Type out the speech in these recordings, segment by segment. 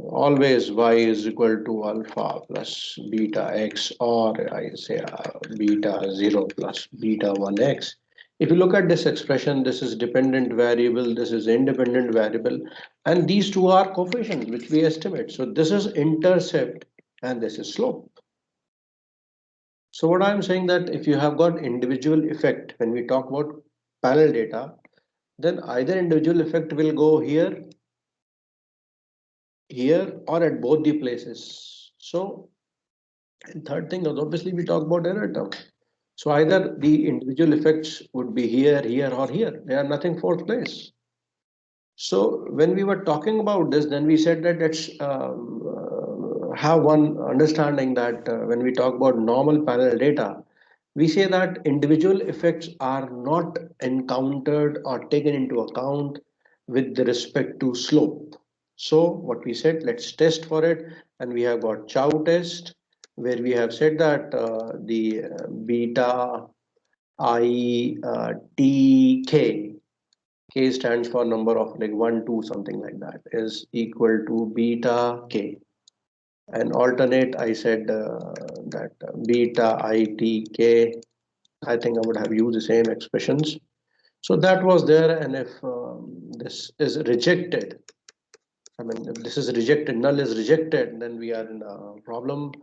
always y is equal to alpha plus beta x, or I say beta 0 plus beta 1x. If you look at this expression, this is dependent variable, this is independent variable, and these two are coefficients which we estimate. So this is intercept and this is slope. So what I'm saying that if you have got individual effect, when we talk about panel data, then either individual effect will go here, here, or at both the places. So, and third thing is obviously we talk about error term. So either the individual effects would be here, here, or here. They are nothing fourth place. So when we were talking about this, then we said that let's have one understanding that when we talk about normal panel data, we say that individual effects are not encountered or taken into account with respect to slope. So what we said, let's test for it, and we have got chow test, where we have said that the beta I t k, k stands for number of like 1 2 something like that, is equal to beta k. And alternate, I said that beta I t k, I think I would have used the same expressions. So that was there, and if this is rejected, I mean, if this is rejected, null is rejected, then we are in a problem.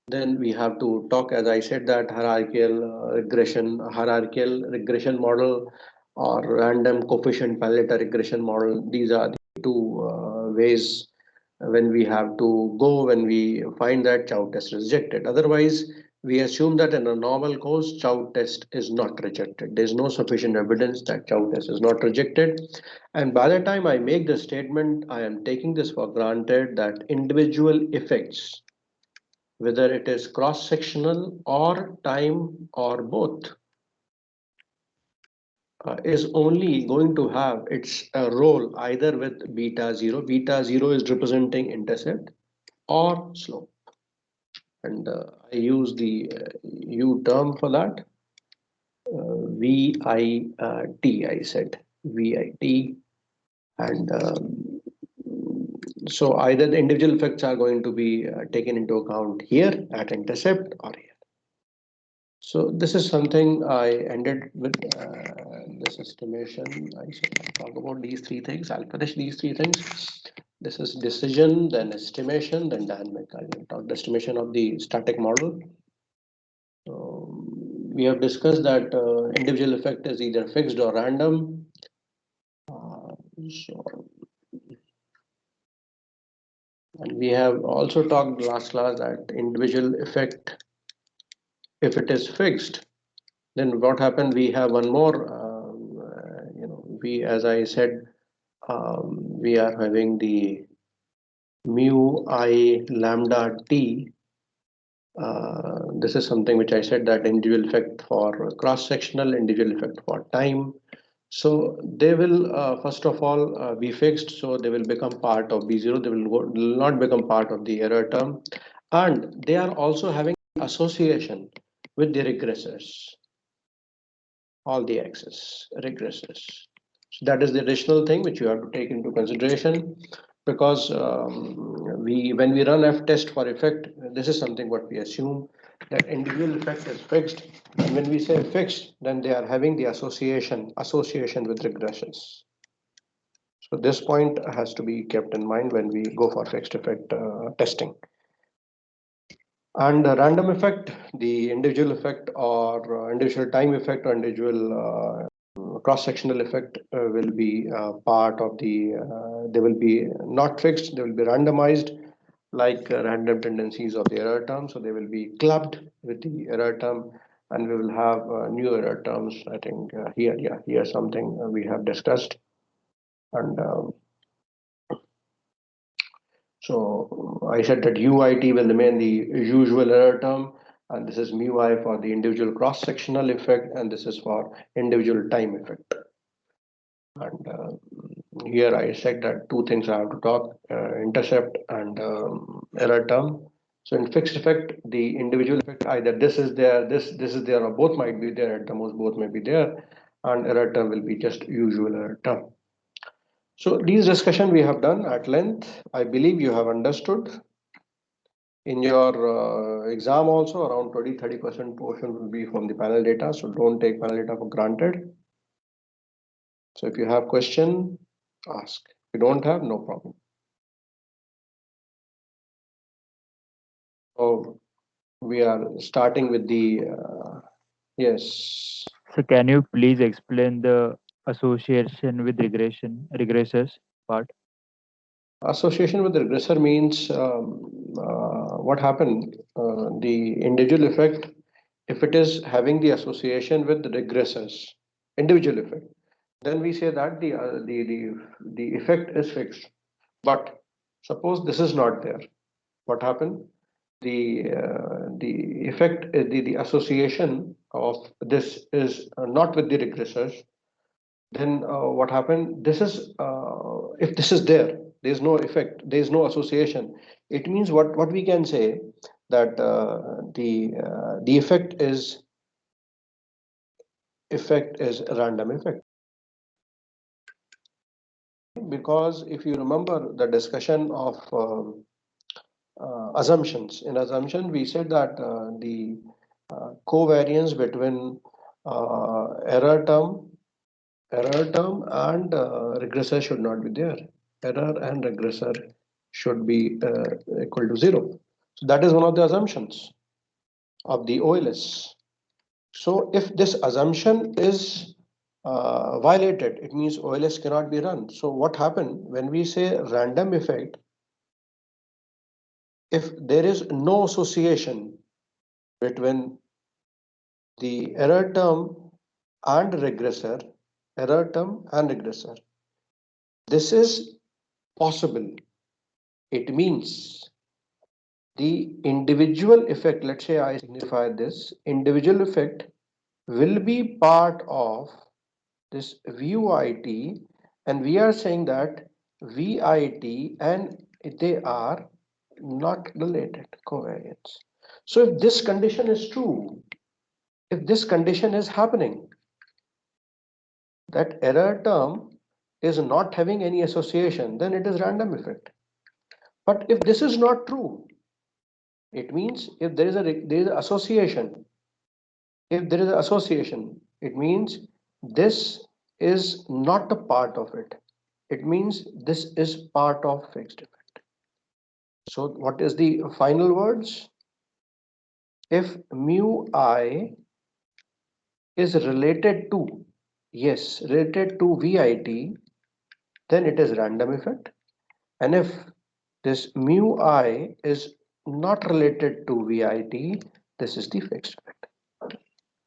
Then we have to talk, as I said, that hierarchical regression model, or random coefficient palette regression model. These are the two ways when we have to go when we find that chow test is rejected. Otherwise, we assume that in a normal course, chow test is not rejected. There is no sufficient evidence that chow test is not rejected. And by the time I make the statement, I am taking this for granted that individual effects, whether it is cross-sectional or time or both, is only going to have its role either with beta 0. Beta 0 is representing intercept or slope. And I use the U term for that. VIT, I said VIT, and so either the individual effects are going to be taken into account here at intercept or here. So this is something I ended with this estimation. I should talk about these three things. I'll finish these three things. This is decision, then estimation, then dynamic. I will talk the estimation of the static model. So we have discussed that individual effect is either fixed or random. So, and we have also talked last class that individual effect, if it is fixed, then what happened? We have one more. We, as I said, we are having the mu I lambda t. This is something which I said that individual effect for cross-sectional, individual effect for time. So they will first of all be fixed, so they will become part of B0. They will not become part of the error term, and they are also having association with the regressors, all the axes regressors. So that is the additional thing which you have to take into consideration, because when we run F test for effect, this is something what we assume, that individual effect is fixed, and when we say fixed, then they are having the association with regressions. So this point has to be kept in mind when we go for fixed effect testing. And the random effect, the individual effect or individual time effect or individual cross-sectional effect will be part of the, they will be not fixed, they will be randomized like random tendencies of the error term. So they will be clubbed with the error term, and we will have new error terms. I think here something we have discussed. And so I said that UIT will remain the usual error term, and this is mu I for the individual cross-sectional effect, and this is for individual time effect. And here I said that two things I have to talk, intercept and error term. So in fixed effect, the individual effect, either this is there, this is there, or both might be there, at the most both may be there, and error term will be just usual error term. So these discussion we have done at length. I believe you have understood. In your exam also around 20-30% portion will be from the panel data. So don't take panel data for granted. So if you have question, ask. If you don't have, no problem. So we are starting with the yes. So can you please explain the association with regressors part? Association with the regressor means what happened, the individual effect, if it is having the association with the regressors, individual effect, then we say that the effect is fixed. But suppose this is not there, what happened? The effect, the association of this is not with the regressors, then what happened, this is if this is there, there's no effect, there's no association, it means what we can say, that the effect is a random effect. Because if you remember the discussion of assumptions, in assumption we said that the covariance between error term, and regressor should not be there. Error and regressor should be equal to 0. So that is one of the assumptions of the OLS. So if this assumption is violated, it means OLS cannot be run. So what happened when we say random effect? If there is no association between the error term and regressor, this is possible. It means the individual effect, let's say I signify this, individual effect will be part of this VUIT, and we are saying that VIT and they are not related covariance. So if this condition is true, if this condition is happening, that error term is not having any association, then it is random effect. But if this is not true, it means if there is a association, if there is an association, it means this is not a part of it. It means this is part of fixed effect. So what is the final words? If mu I is related to, yes, related to VIT, then it is random effect. And if this mu I is not related to VIT, this is the fixed effect.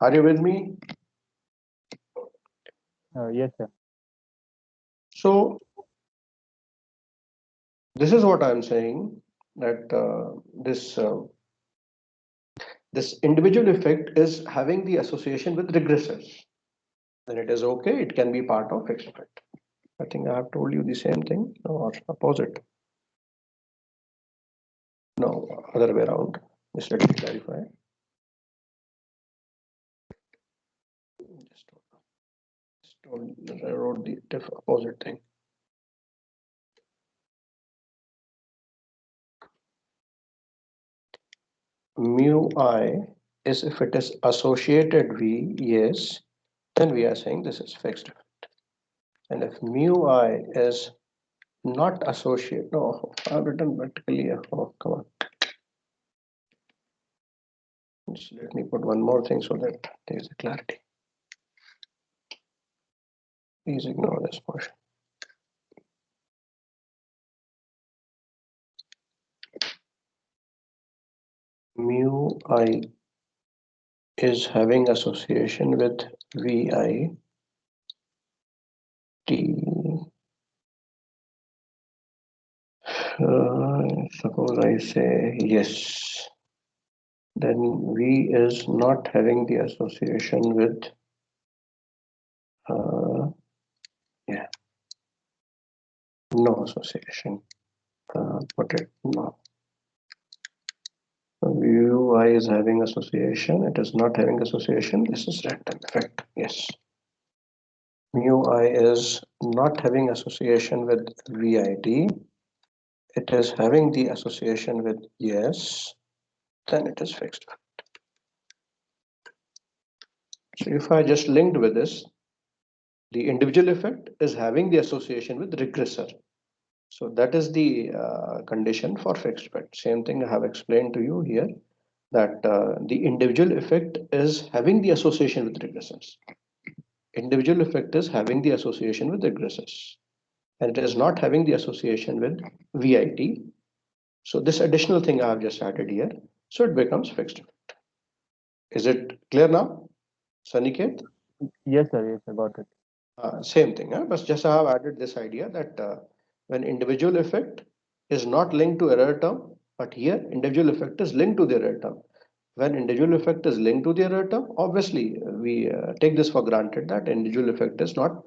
Are you with me? Yes, sir. So this is what I'm saying, that this individual effect is having the association with regressors. Then it is okay. It can be part of fixed effect. I think I have told you the same thing or opposite. No, other way around. Just let me clarify. I wrote the opposite thing. Mu I is if it is associated V, yes, then we are saying this is fixed effect. And if mu I is not associated, no, I've written vertically. Oh, come on. Just let me put one more thing so that there is a clarity. Please ignore this portion. Mu I is having association with VI T. Suppose I say yes, then V is not having the association with yeah, no association. Put it no. UI is having association, it is not having association, this is random effect. Yes. mu I is not having association with VIT, it is having the association with yes, then it is fixed. So if I just linked with this, the individual effect is having the association with regressor. So that is the condition for fixed effect. Same thing I have explained to you here, that the individual effect is having the association with regressors. Individual effect is having the association with regressors, and it is not having the association with VIT. So this additional thing I have just added here, so it becomes fixed effect. Is it clear now, Saniket? Yes, sir. Yes, I got it. Same thing, but just I have added this idea that when individual effect is not linked to error term, but here individual effect is linked to the error term. When individual effect is linked to the error term, obviously we take this for granted that individual effect is not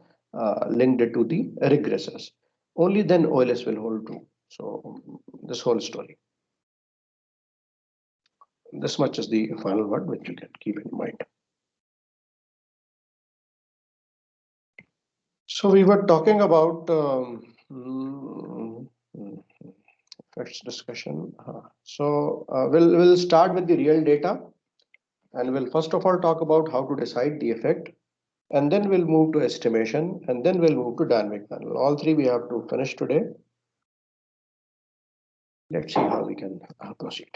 linked to the regressors. Only then OLS will hold true. So this whole story. This much is the final word which you can keep in mind. So we were talking about first discussion. We'll start with the real data, and we'll first of all talk about how to decide the effect, and then we'll move to estimation, and then we'll move to dynamic panel. All three we have to finish today. Let's see how we can proceed.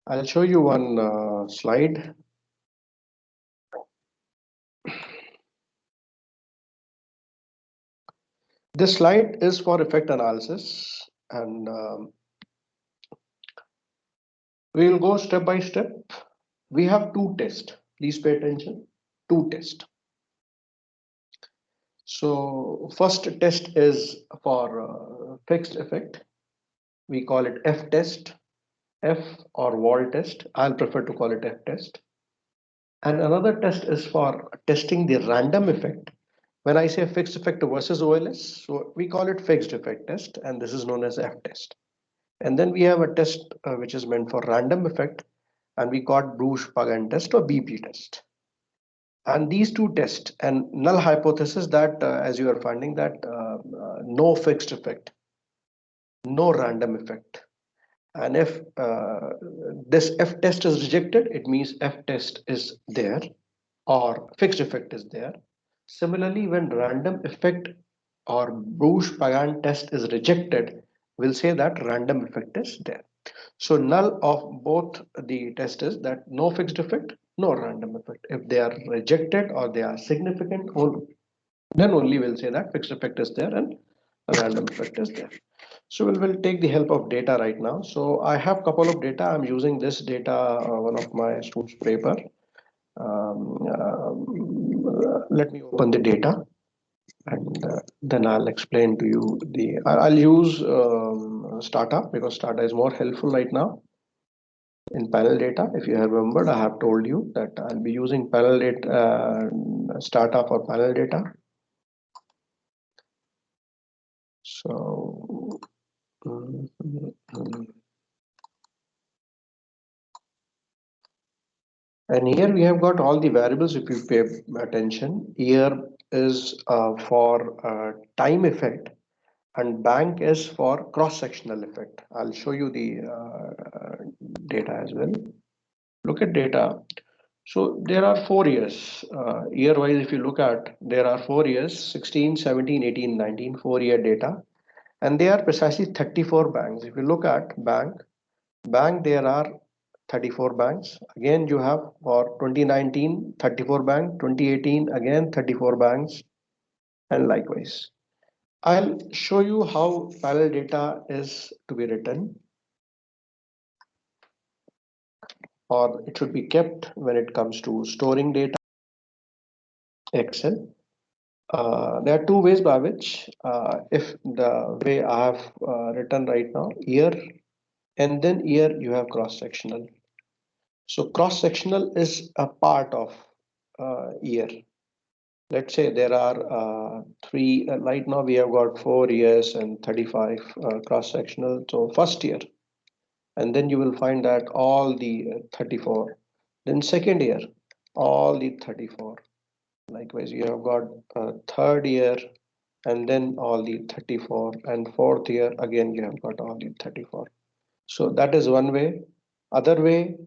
I'll show you one slide. This slide is for effect analysis, and we will go step by step. We have two tests. Please pay attention. Two tests. So first test is for fixed effect. We call it F test, F or wall test. I'll prefer to call it F test. And another test is for testing the random effect. When I say fixed effect versus OLS, so we call it fixed effect test, and this is known as F test. And then we have a test which is meant for random effect, and we got Bruce-Pagan test or BP test. And these two tests and null hypothesis that as you are finding that no fixed effect, no random effect. And if this F test is rejected, it means F test is there or fixed effect is there. Similarly, when random effect or Bruce-Pagan test is rejected, we'll say that random effect is there. So null of both the test is that no fixed effect, no random effect. If they are rejected or they are significant, then only we'll say that fixed effect is there and random effect is there. So we'll take the help of data right now. So I have a couple of data. I'm using this data, one of my students' paper. Let me open the data, and then I'll explain to you the. I'll use Stata because Stata is more helpful right now in panel data. If you have remembered, I have told you that I'll be using panel data, Stata for panel data. So. And here we have got all the variables if you pay attention. Here is for time effect, and bank is for cross-sectional effect. I'll show you the data as well. Look at data. So there are 4 years. Year-wise, if you look at, there are 4 years, 16, 17, 18, 19, 4-year data. And they are precisely 34 banks. If you look at bank, there are 34 banks. Again, you have for 2019, 34 bank, 2018, again 34 banks, and likewise. I'll show you how parallel data is to be written, or it should be kept when it comes to storing data. Excel. There are two ways by which, if the way I have written right now, year, and then year you have cross-sectional. So cross-sectional is a part of year. Let's say there are three, right now we have got 4 years and 35 cross-sectional. So first year, and then you will find that all the 34. Then second year, all the 34. Likewise, you have got third year and then all the 34, and fourth year again you have got all the 34. So that is one way. Other way,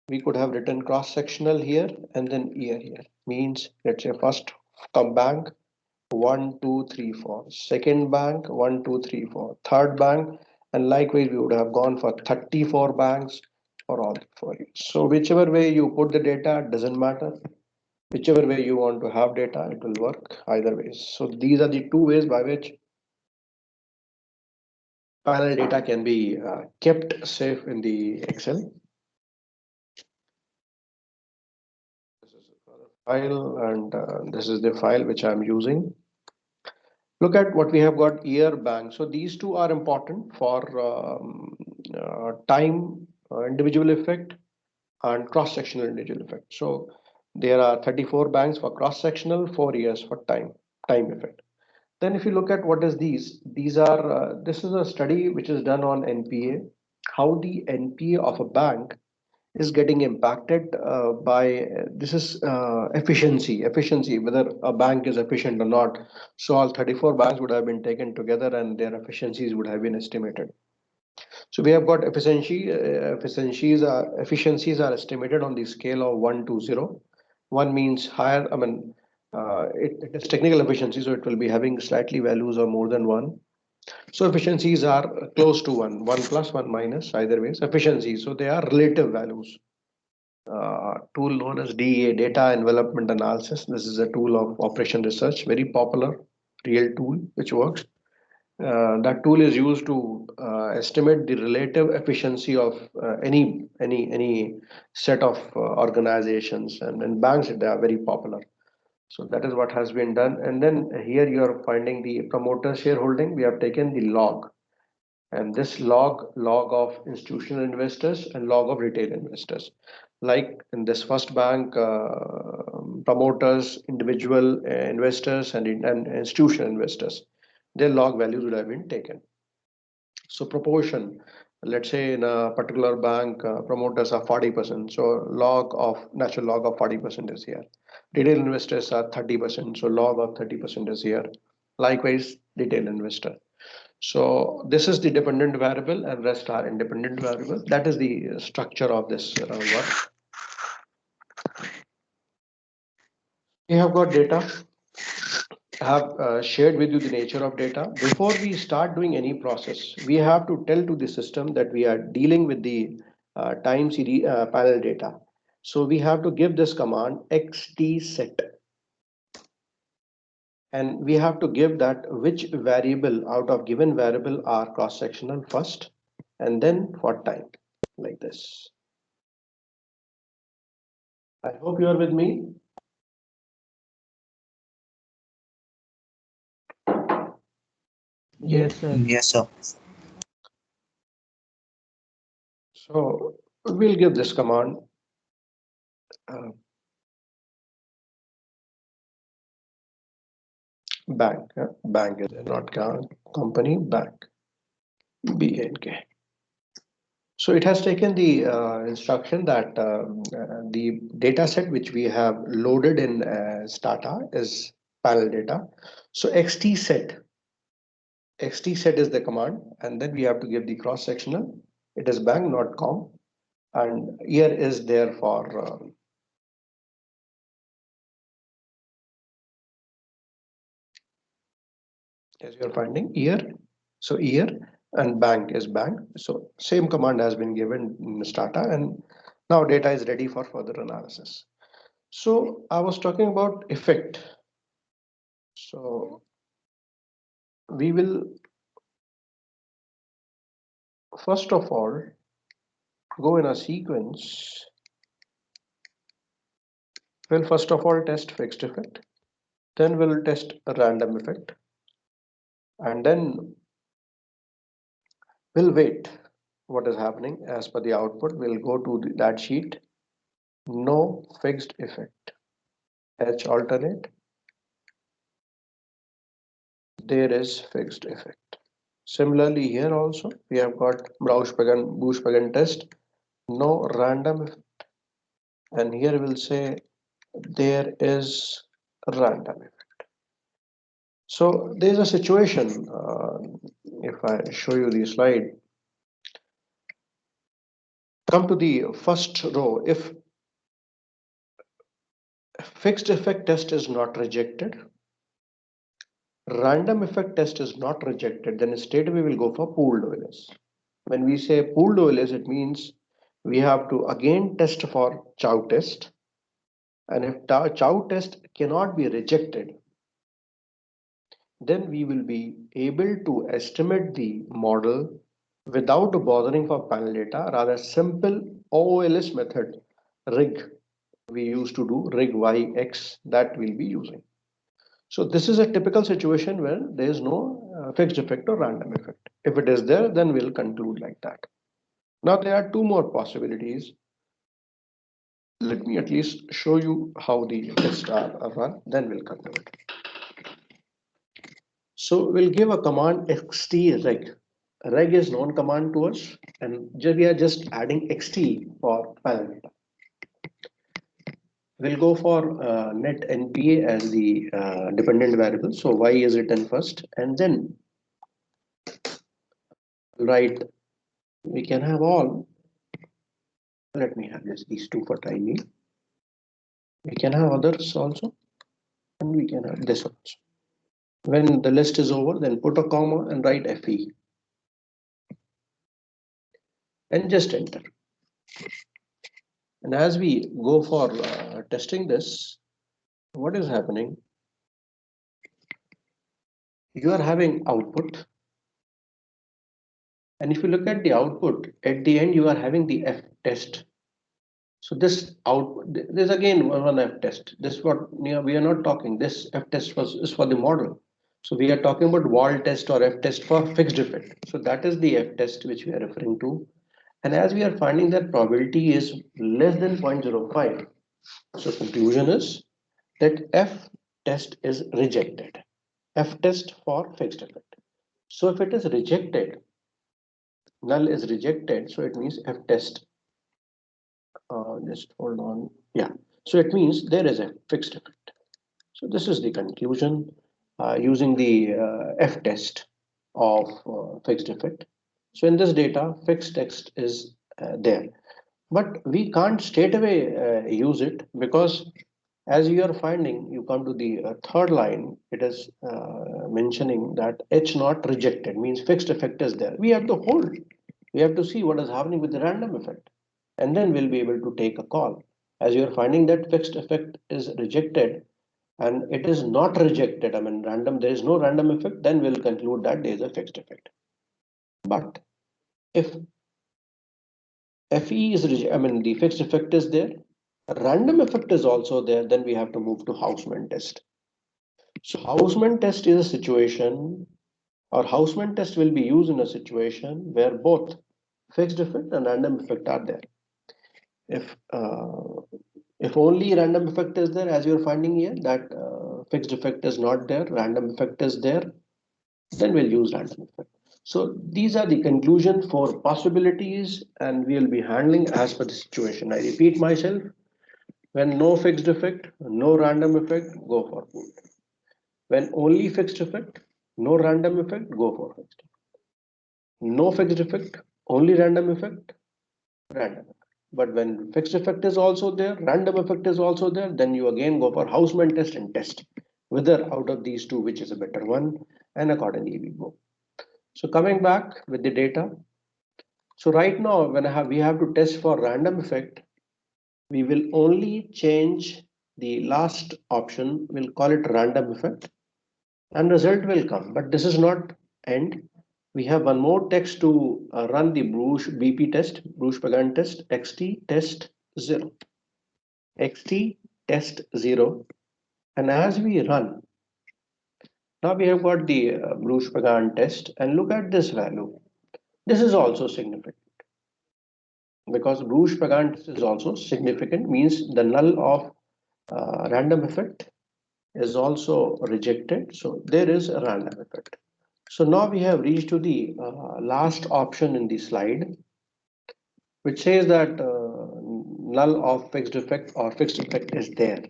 we could have written cross sectional here and then year here. Means let's say first come bank 1, 2, 3, 4. Second bank 1, 2, 3, 4. Third bank, and likewise we would have gone for 34 banks for all 4 years. So whichever way you put the data doesn't matter. Whichever way you want to have data, it will work either ways. So these are the two ways by which panel data can be kept safe in the Excel. This is another file, and this is the file which I'm using. Look at what we have got year bank. So these two are important for time individual effect and cross-sectional individual effect. So there are 34 banks for cross-sectional, 4 years for time effect. Then if you look at what is these are this is a study which is done on NPA, how the NPA of a bank is getting impacted by this is efficiency, whether a bank is efficient or not. So all 34 banks would have been taken together and their efficiencies would have been estimated. So we have got efficiencies are estimated on the scale of 1 to 0. One means higher, I mean, it is technical efficiency, so it will be having slightly values of more than 1. So efficiencies are close to 1, 1 plus, 1 minus, either ways, efficiencies. So they are relative values. Tool known as DEA, Data Envelopment Analysis. This is a tool of operation research, very popular, real tool which works. That tool is used to estimate the relative efficiency of any set of organizations, and in banks they are very popular. So that is what has been done. And then here you are finding the promoter shareholding. We have taken the log, and this log of institutional investors and log of retail investors. Like in this first bank, promoters, individual investors, and institutional investors, their log values would have been taken. So proportion, let's say in a particular bank, promoters are 40%. So natural log of 40% is here. Retail investors are 30%. So log of 30% is here. Likewise, retail investor. So this is the dependent variable and rest are independent variable. That is the structure of this work. We have got data. I have shared with you the nature of data. Before we start doing any process, we have to tell to the system that we are dealing with the time series panel data. So we have to give this command xtset, and we have to give that which variable out of given variable are cross-sectional first, and then for time, like this. I hope you are with me. Yes, sir. Yes, sir. So we'll give this command. Bank, bank is not company, bank, BNK. So it has taken the instruction that the data set which we have loaded in Stata is panel data. So xtset is the command, and then we have to give the cross sectional. It is bank, not com, and here is there for as you're finding year. So year and bank is bank. So same command has been given in Stata, and now data is ready for further analysis. So I was talking about effect. So we will first of all go in a sequence. We'll first of all test fixed effect, then we'll test a random effect, and then we'll wait what is happening as per the output. We'll go to that sheet. No fixed effect. H alternate. There is fixed effect. Similarly, here also we have got Buchs-Pagan test. No random effect. And here we'll say there is a random effect. So there is a situation, if I show you the slide, come to the first row. If fixed effect test is not rejected, random effect test is not rejected, then straight away we will go for pooled OLS. When we say pooled OLS, it means we have to again test for chow test, and if chow test cannot be rejected, then we will be able to estimate the model without bothering for panel data. Rather simple OLS method, rig, we used to do rig YX, that we'll be using. So this is a typical situation where there is no fixed effect or random effect. If it is there, then we'll conclude like that. Now there are two more possibilities. Let me at least show you how the tests are run, then we'll conclude. So we'll give a command xtreg. Reg is known command to us, and we are just adding xt for parameter. We'll go for net npa as the dependent variable. So y is written first, and then write. We can have all. Let me have these two for time being. We can have others also, and we can have this also. When the list is over, then put a comma and write fe, and just enter. And as we go for testing this, what is happening? You are having output, and if you look at the output, at the end you are having the f test. So this output, this again one f test. This what we are not talking. This f test is for the model. So we are talking about wall test or f test for fixed effect. So that is the f test which we are referring to. And as we are finding that probability is less than 0.05, so conclusion is that f test is rejected. F test for fixed effect. So if it is rejected, null is rejected, so it means f test. Just hold on. Yeah. So it means there is a fixed effect. So this is the conclusion using the f test of fixed effect. So in this data, fixed text is there, but we can't straight away use it, because as you are finding, you come to the third line, it is mentioning that h not rejected means fixed effect is there. We have to hold, we have to see what is happening with the random effect, and then we'll be able to take a call. As you are finding that fixed effect is rejected and it is not rejected, I mean random, there is no random effect, then we'll conclude that there is a fixed effect. But if fe is I mean the fixed effect is there, random effect is also there, then we have to move to Houseman test. So Houseman test is a situation, or Houseman test will be used in a situation where both fixed effect and random effect are there. If only random effect is there, as you're finding here, that fixed effect is not there, random effect is there, then we'll use random effect. So these are the conclusion for possibilities, and we'll be handling as per the situation. I repeat myself, when no fixed effect, no random effect, go for pooled. When only fixed effect, no random effect, go for fixed. No fixed effect, only random effect, random effect. But when fixed effect is also there, random effect is also there, then you again go for Houseman test and test whether out of these two which is a better one, and accordingly we go. So coming back with the data. So right now when we have to test for random effect, we will only change the last option, we'll call it random effect, and result will come. But this is not end. We have one more text to run the Bruce BP test, Bruce-Pagan test, xt test 0, xt test 0, and as we run, now we have got the Bruce-Pagan test, and look at this value. This is also significant, because Bruce-Pagan test is also significant, means the null of random effect is also rejected, so there is a random effect. So now we have reached to the last option in the slide, which says that null of fixed effect or fixed effect is there.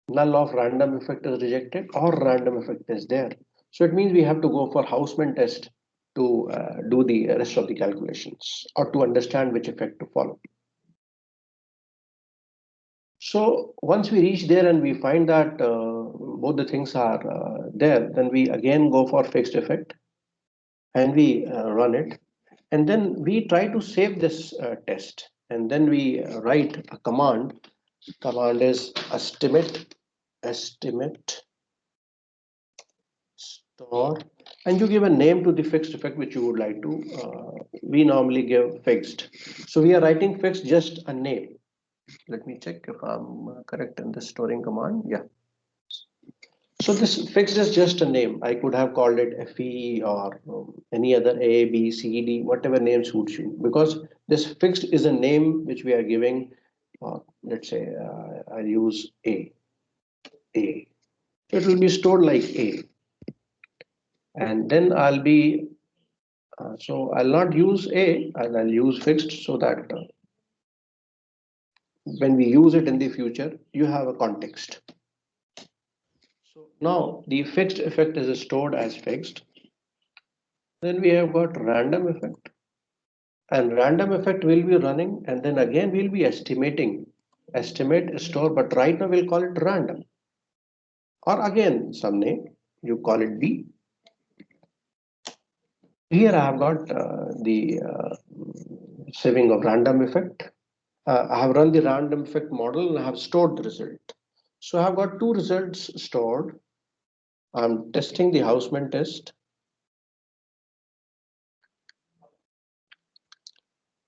null of random effect is rejected or random effect is there. So it means we have to go for Houseman test to do the rest of the calculations or to understand which effect to follow. So once we reach there and we find that both the things are there, then we again go for fixed effect and we run it. And then we try to save this test. And then we write a command. Command is estimate store, and you give a name to the fixed effect which you would like to. We normally give fixed. So we are writing fixed, just a name. Let me check if I'm correct in the storing command. Yeah. So this fixed is just a name. I could have called it FE or any other A, B, C, D, whatever name suits you. Because this fixed is a name which we are giving. Let's say I use A. So it will be stored like A. And then I'll be, so I'll not use A, I'll use fixed so that when we use it in the future, you have a context. So now the fixed effect is stored as fixed. Then we have got random effect, and random effect will be running, and then again we'll be estimating, estimate store, but right now we'll call it random, or again some name, you call it B. Here I have got the saving of random effect. I have run the random effect model and I have stored the result. So I have got two results stored. I'm testing the Houseman test.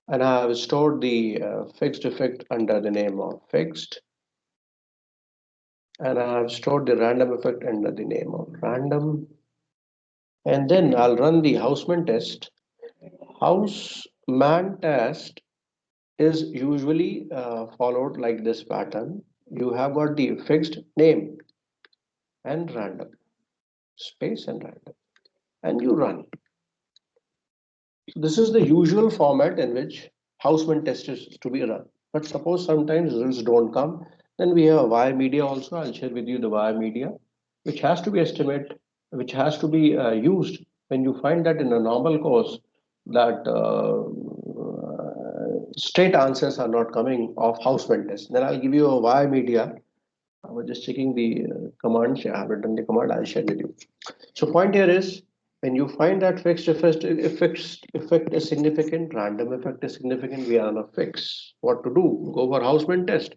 And I have stored the fixed effect under the name of fixed. And I have stored the random effect under the name of random. And then I'll run the Houseman test. Houseman test is usually followed like this pattern. You have got the fixed name and random, space and random, and you run. So this is the usual format in which Houseman test is to be run. But suppose sometimes results don't come, then we have a wire media also. I'll share with you the wire media, which has to be estimated, which has to be used when you find that in a normal course that straight answers are not coming of Houseman test. Then I'll give you a wire media. I was just checking the command. I have written the command. I'll share with you. So point here is when you find that fixed effect is significant, random effect is significant, we are on a fix. What to do? Go for Houseman test.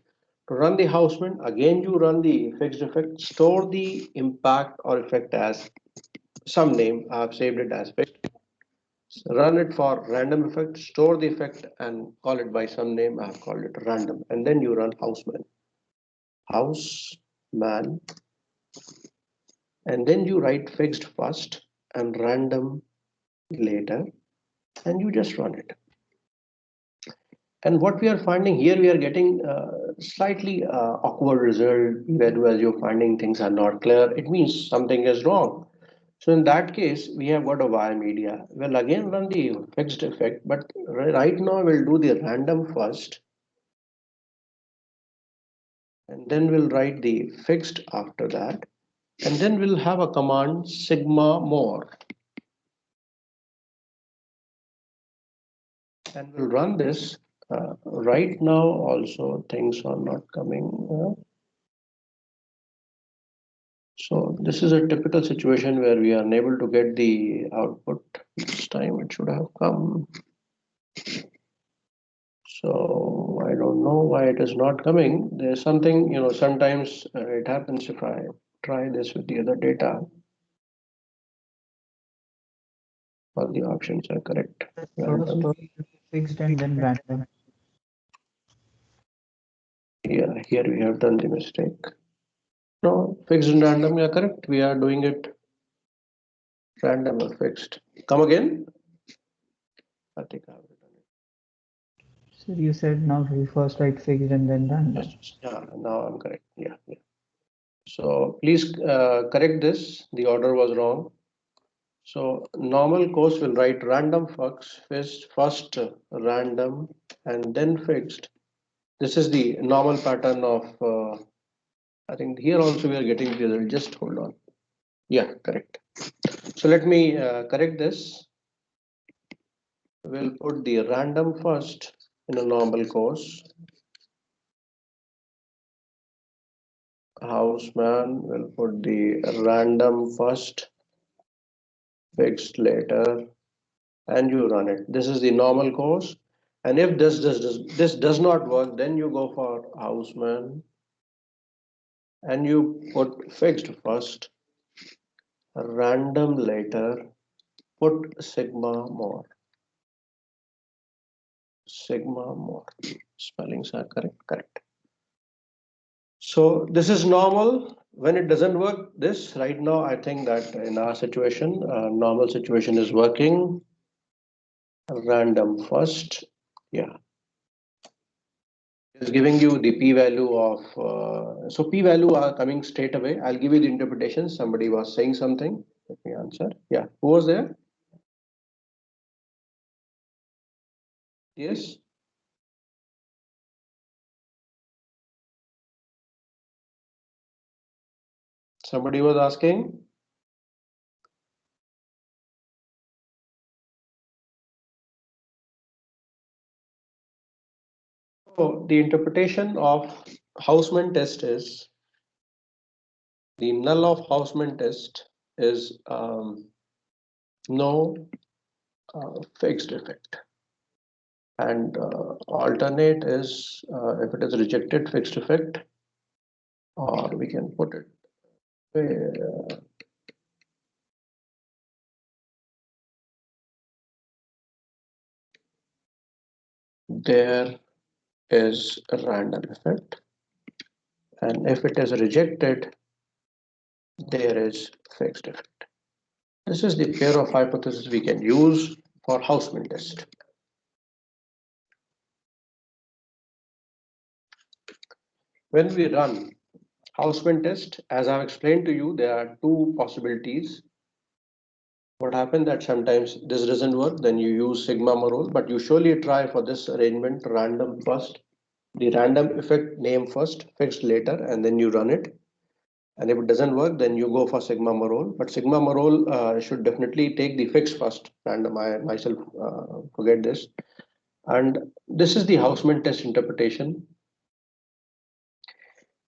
To run the Houseman, again you run the fixed effect, store the impact or effect as some name. I have saved it as fixed. So run it for random effect, store the effect and call it by some name. I have called it random. And then you run Houseman. Houseman, and then you write fixed first and random later, and you just run it. And what we are finding here, we are getting slightly awkward result where you're finding things are not clear. It means something is wrong. So in that case, we have got a wire media. We'll again run the fixed effect, but right now we'll do the random first, and then we'll write the fixed after that, and then we'll have a command sigma more. And we'll run this. Right now also things are not coming. So this is a typical situation where we are unable to get the output. This time it should have come. So I don't know why it is not coming. There's something, sometimes it happens if I try this with the other data. All the options are correct. Random. Fixed and then random. Yeah, here we have done the mistake. No, fixed and random, yeah, correct. We are doing it random or fixed. Come again. I think I've written it. So you said now we first write fixed and then random. Yeah, now I'm correct. Yeah. So please correct this. The order was wrong. So normal course will write random first random and then fixed. This is the normal pattern of I think here also we are getting the result. Just hold on. Yeah, correct. So let me correct this. We'll put the random first in a normal course. Houseman will put the random first, fixed later, and you run it. This is the normal course. And if this does not work, then you go for houseman and you put fixed first, random later, put sigma more. Sigma more. Spellings are correct, correct. So this is normal. When it doesn't work, this right now, I think that in our situation, normal situation is working. Random first, yeah. It's giving you the p-value of, so p-value are coming straight away. I'll give you the interpretation. Somebody was saying something. Let me answer. Yeah, who was there? Yes. Somebody was asking. So the interpretation of Houseman test is the null of Houseman test is no fixed effect, and alternate is if it is rejected fixed effect, or we can put it there is a random effect, and if it is rejected, there is fixed effect. This is the pair of hypotheses we can use for Houseman test. When we run Houseman test, as I've explained to you, there are two possibilities. What happened that sometimes this doesn't work, then you use sigma rule, but you surely try for this arrangement random first, the random effect name first, fixed later, and then you run it. And if it doesn't work, then you go for sigma rule. But sigma rule should definitely take the fixed first. Random, I myself forget this. And this is the Houseman test interpretation.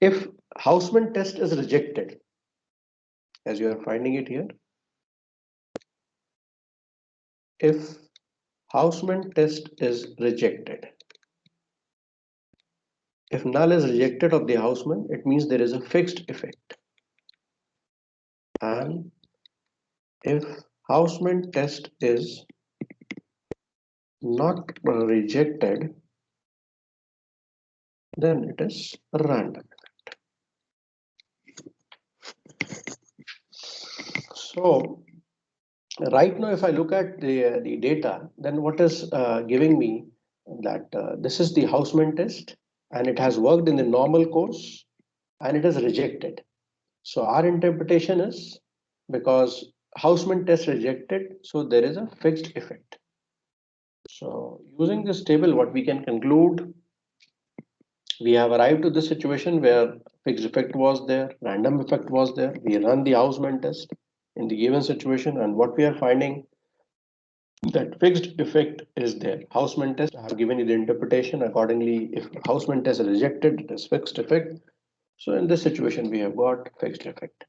If Houseman test is rejected, as you are finding it here, if Houseman test is rejected, if null is rejected of the Houseman, it means there is a fixed effect. And if Houseman test is not rejected, then it is random. So right now, if I look at the data, then what is giving me that this is the Houseman test, and it has worked in the normal course, and it is rejected. So our interpretation is because Houseman test rejected, so there is a fixed effect. So using this table, what we can conclude, we have arrived to the situation where fixed effect was there, random effect was there. We run the Houseman test in the given situation, and what we are finding that fixed effect is there. Houseman test, I have given you the interpretation accordingly. If Houseman test is rejected, it is fixed effect. So in this situation, we have got fixed effect.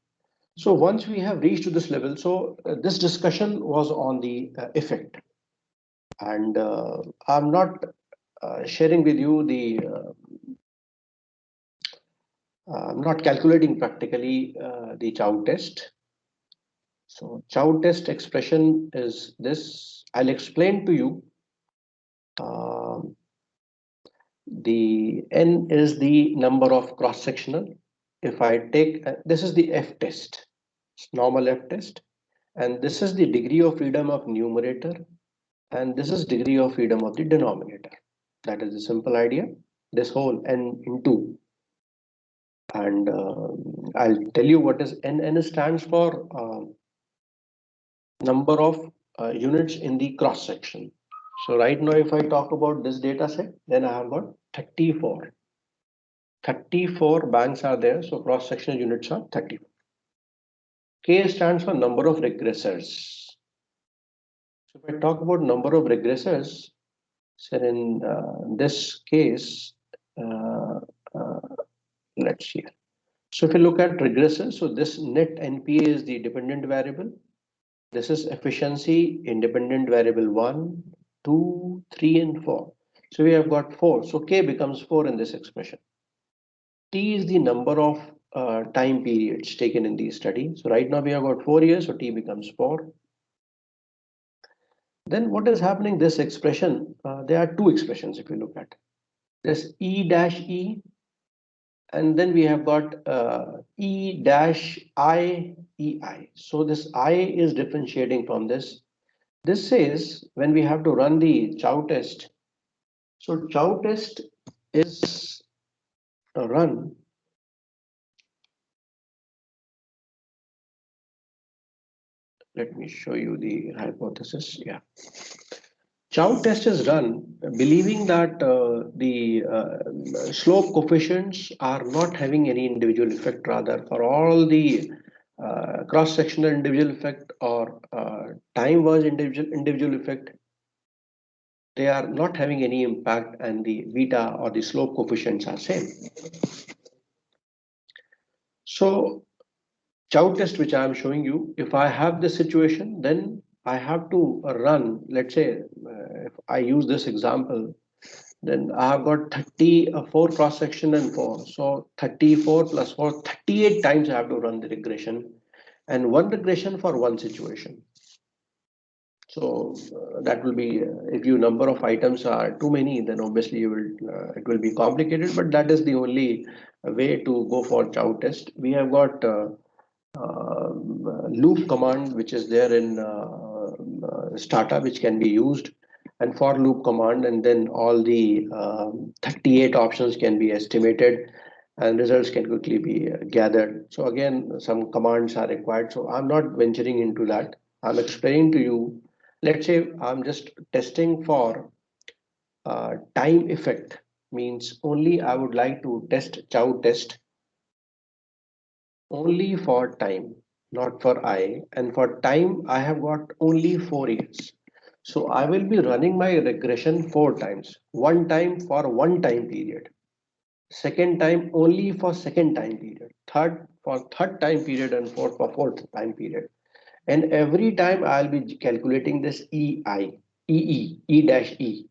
So once we have reached to this level, so this discussion was on the effect, and I'm not sharing with you the I'm not calculating practically the Chow test. So Chow test expression is this. I'll explain to you. The n is the number of cross-sectional. If I take this is the F test, normal F test, and this is the degree of freedom of numerator, and this is degree of freedom of the denominator. That is the simple idea. This whole n into, and I'll tell you what is n. N stands for number of units in the cross section. So right now, if I talk about this data set, then I have got 34. 34 banks are there, so cross-sectional units are 30. K stands for number of regressors. So if I talk about number of regressors, so in this case, let's see. So if you look at regressors, so this net NPA is the dependent variable. This is efficiency, independent variable 1, 2, 3, and 4. So we have got 4. So K becomes 4 in this expression. T is the number of time periods taken in the study. So right now we have got 4 years, so T becomes 4. Then what is happening? This expression, there are two expressions if you look at. There's E dash E, and then we have got E dash I EI. So this I is differentiating from this. This says when we have to run the chow test. So chow test is run. Let me show you the hypothesis. Yeah. Chow test is run believing that the slope coefficients are not having any individual effect, rather for all the cross-sectional individual effect or time-wise individual effect, they are not having any impact and the beta or the slope coefficients are same. So chow test which I am showing you, if I have this situation, then I have to run, let's say, if I use this example, then I have got 34 cross section and 4. So 34 plus 4, 38 times I have to run the regression, and one regression for one situation. So that will be, if your number of items are too many, then obviously you will it will be complicated, but that is the only way to go for chow test. We have got loop command which is there in Stata, which can be used, and for loop command, and then all the 38 options can be estimated and results can quickly be gathered. So again, some commands are required, so I'm not venturing into that. I'm explaining to you, let's say I'm just testing for time effect, means only I would like to test chow test only for time, not for I. And for time, I have got only 4 years. So I will be running my regression 4 times. One time for one time period. Second time only for second time period. Third for third time period, and fourth for fourth time period. And every time I'll be calculating this EI, EE, E dash E.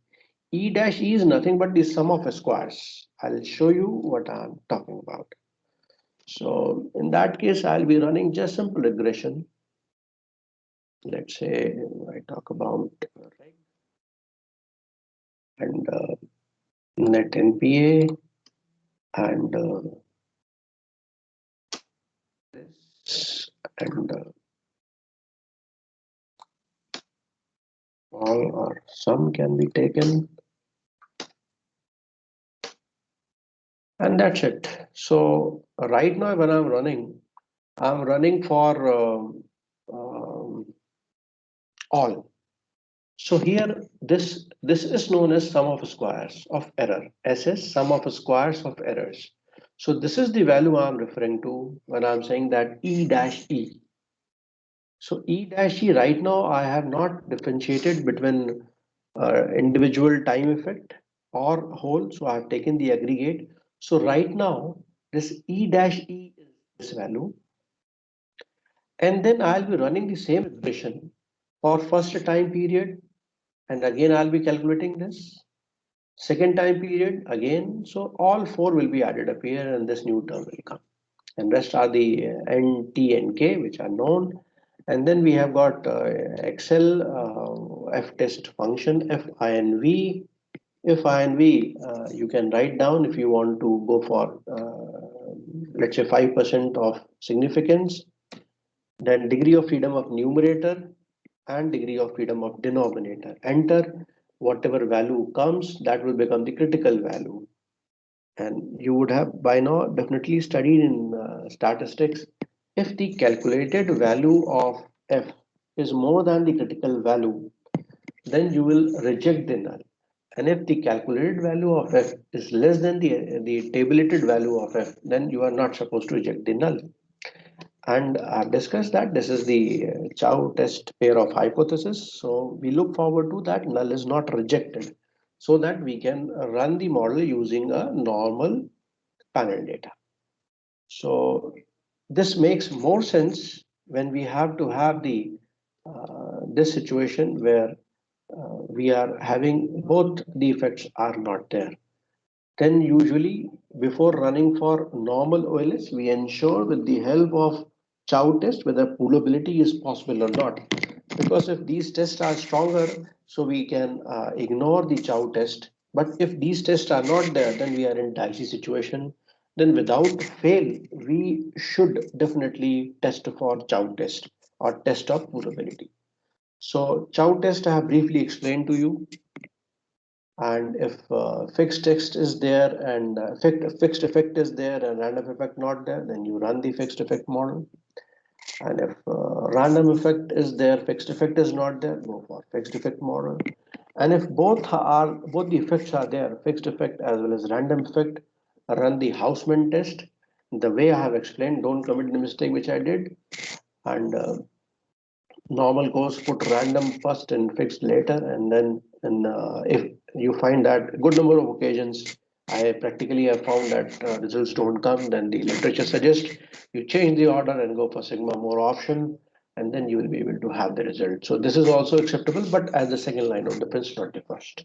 E dash E is nothing but the sum of squares. I'll show you what I'm talking about. So in that case, I'll be running just simple regression. Let's say I talk about reg and net NPA and this and all or some can be taken, and that's it. So right now when I'm running for all. So here this is known as sum of squares of error. SS, sum of squares of errors. So this is the value I'm referring to when I'm saying that E dash E. So E dash E right now I have not differentiated between individual time effect or whole. So I have taken the aggregate. So right now this E dash E is this value, and then I'll be running the same regression for first time period, and again I'll be calculating this second time period again. So all 4 will be added up here and this new term will come, and rest are the N, T and K which are known. And then we have got Excel F test function F I and V. If I and V you can write down if you want to go for let's say 5% of significance, then degree of freedom of numerator and degree of freedom of denominator. Enter whatever value comes, that will become the critical value. And you would have by now definitely studied in statistics. If the calculated value of f is more than the critical value, then you will reject the null. And if the calculated value of f is less than the tabulated value of f, then you are not supposed to reject the null. And I've discussed that this is the Chow test pair of hypothesis. So we look forward to that null is not rejected so that we can run the model using a normal panel data. So this makes more sense when we have to have the this situation where we are having both the effects are not there. Then usually before running for normal OLS, we ensure with the help of Chow test whether poolability is possible or not. Because if these tests are stronger, so we can ignore the Chow test. But if these tests are not there, then we are in dicey situation. Then without fail, we should definitely test for Chow test or test of poolability. So Chow test I have briefly explained to you. And if fixed text is there and fixed effect is there and random effect not there, then you run the fixed effect model. And if random effect is there, fixed effect is not there, go for fixed effect model. And if both the effects are there, fixed effect as well as random effect, run the Houseman test. The way I have explained, don't commit the mistake which I did. And normal course put random first and fixed later, and then if you find that good number of occasions I practically have found that results don't come, then the literature suggests you change the order and go for sigma more option, and then you will be able to have the result. So this is also acceptable, but as the second line of defense, not the first.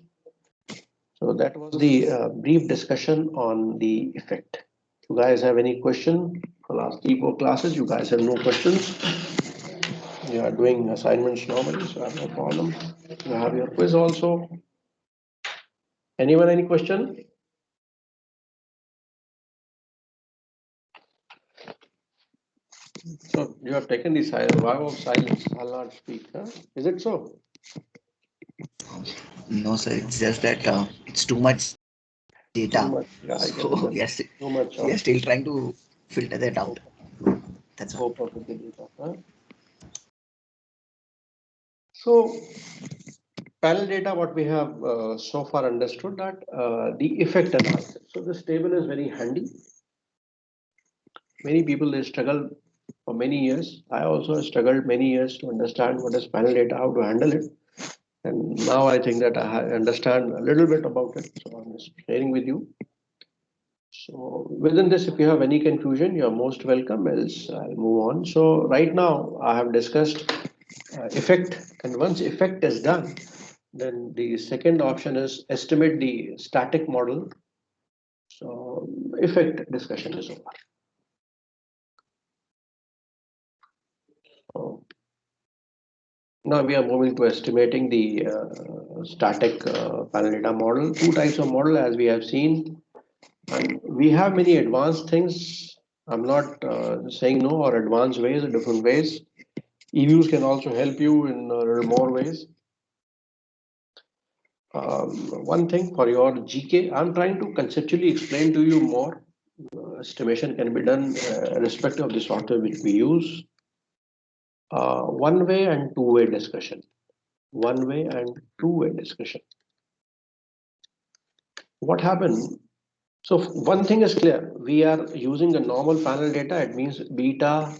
So that was the brief discussion on the effect. You guys have any question for last 3-4 classes? You guys have no questions? You are doing assignments normally, so I have no problem. You have your quiz also. Anyone, any question? So you have taken the vow of silence. I'll not speak. Huh? Is it so? No, sir. It's just that it's too much Too data. much. Yeah, I can So understand. yes, Too much we of are still trying to filter that out. That's all. scope of the data. Huh? So panel data, what we have so far understood that the effect analysis. So this table is very handy. Many people they struggle for many years. I also struggled many years to understand what is panel data, how to handle it. And now I think that I understand a little bit about it. So I'm just sharing with you. So within this, if you have any confusion, you're most welcome, else I'll move on. So right now I have discussed effect, and once effect is done, then the second option is estimate the static model. So effect discussion is over. So now we are moving to estimating the static panel data model. Two types of model as we have seen. And we have many advanced things. I'm not saying no or advanced ways, different ways. EViews can also help you in more ways. One thing for your GK, I'm trying to conceptually explain to you more. Estimation can be done irrespective of the software which we use. One way and two-way discussion. One way and two-way discussion. What happened? So one thing is clear. We are using a normal panel data. It means beta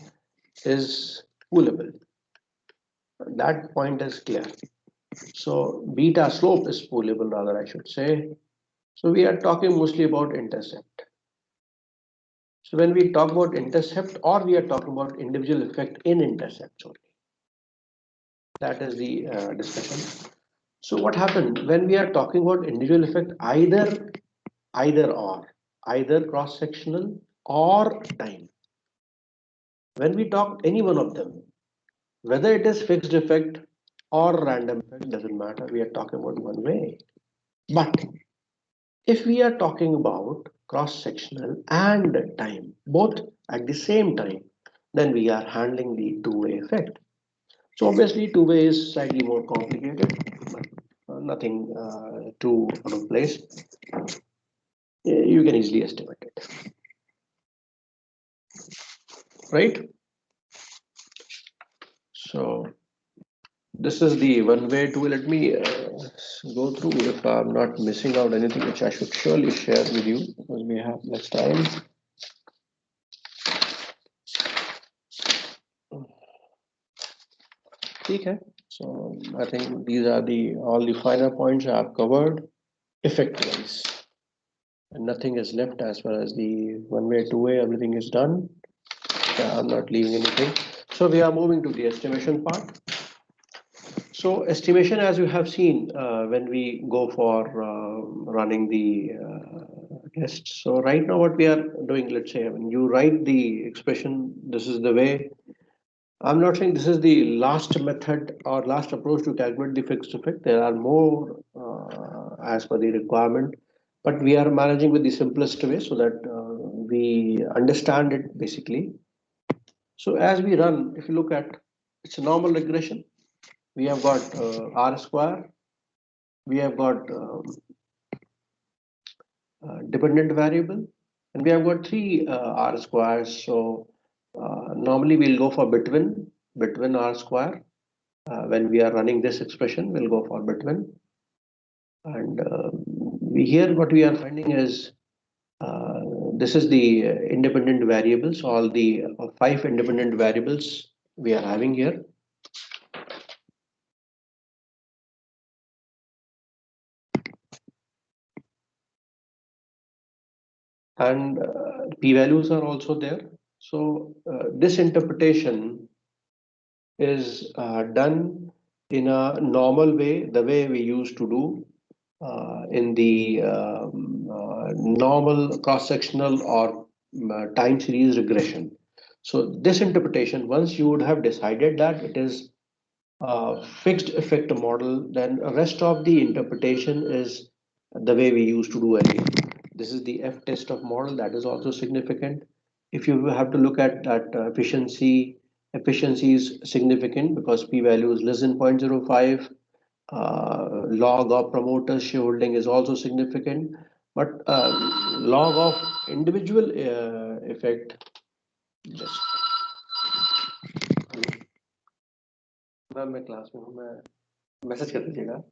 is poolable. That point is clear. So beta slope is poolable, rather I should say. So we are talking mostly about intercept. So when we talk about intercept, or we are talking about individual effect in intercepts only. That is the discussion. So what happened when we are talking about individual effect, either cross-sectional or time. When we talk any one of them, whether it is fixed effect or random effect, doesn't matter. We are talking about one way. But if we are talking about cross-sectional and time, both at the same time, then we are handling the two-way effect. So obviously two-way is slightly more complicated, but nothing too out of place. You can easily estimate it, right? So this is the one way to, let me go through if I'm not missing out anything, which I should surely share with you because we have less time. Okay, so I think these are all the finer points I've covered effect-wise, and nothing is left as far as the one-way, two-way, everything is done. I'm not leaving anything. So we are moving to the estimation part. So estimation, as you have seen, when we go for running the test. So right now what we are doing, let's say, when you write the expression, this is the way. I'm not saying this is the last method or last approach to calculate the fixed effect. There are more as per the requirement, but we are managing with the simplest way so that we understand it basically. So as we run, if you look at, it's a normal regression. We have got R square, we have got dependent variable, and we have got three R squares. So normally we'll go for between R square. When we are running this expression, we'll go for between. And here what we are finding is this is the independent variables, all the 5 independent variables we are having here. And p-values are also there. So this interpretation is done in a normal way, the way we used to do in the normal cross-sectional or time series regression. So this interpretation, once you would have decided that it is a fixed effect model, then the rest of the interpretation is the way we used to do earlier. This is the F test of model, that is also significant. If you have to look at that efficiency is significant because p-value is less than 0.05. Log of promoter shareholding is also significant, but log of individual effect, just मैं class में हूँ, मैं message कर दीजिएगा.